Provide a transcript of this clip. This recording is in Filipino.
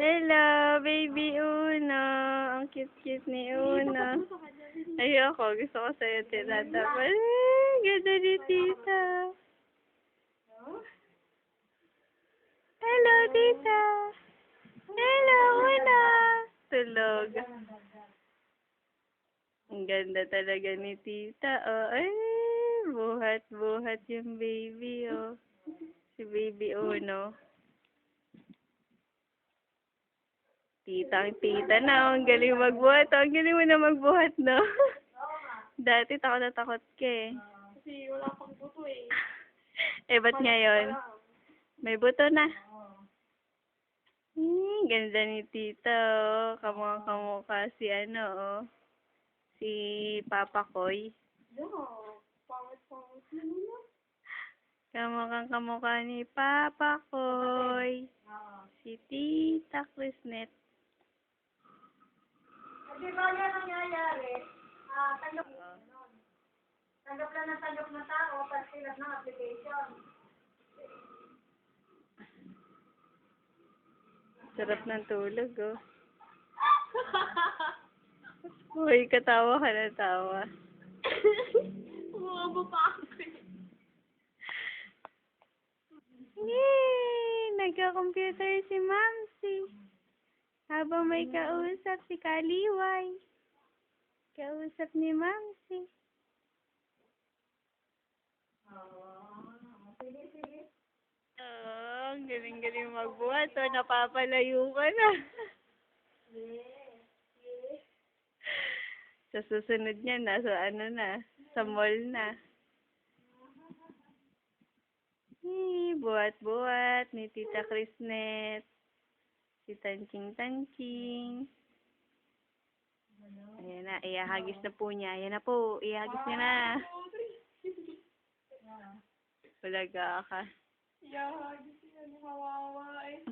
Hello, baby Uno. Ang cute-cute ni Uno. Ayoko, gusto ko sa'yo tinatapal. Ay, ganda ni tita. Hello, tita. Hello, Uno. Tulog. Ang ganda talaga ni tita. Oh, ay, buhat-buhat yung baby, oh. Si baby Uno. Ang tita na, ang galing magbuhat. Ang galing mo na magbuhat, no? Dati takot na takot ka eh. Kasi wala pang buto eh. Eh, ba't ngayon? May buto na. Ganda ni tita, oh. Kamukha si ano, oh. Si Papa Koy. Yeah, pangit-pangit yun na. Kamukha ni Papa Koy. Si Tita Chrisnet. Di ba yan ang nangyayari? Tanggap lang ng tanggap na tao, tapos silas ng application. Sarap ng tulog, oh. Uy, katawa ka na tawa. Umaba pa ako eh. Yay! Nagka-computer si Mamsi. Habang may kausap si Kaliway. Kausap ni Mamsi. Sige. Oh, ang galing-galing magbuhat. So, napapalayo ka na. Yes. Sa susunod niya, nasa ano na, sa mall na. Buhat-buhat ni Tita Chrisnet. Si Tanching-Tanching. Ayan na, ihahagis na po niya. Ayan na po, ihagis niya na. Bulaga ka. Yeah, gusto niya ni Mawawa eh.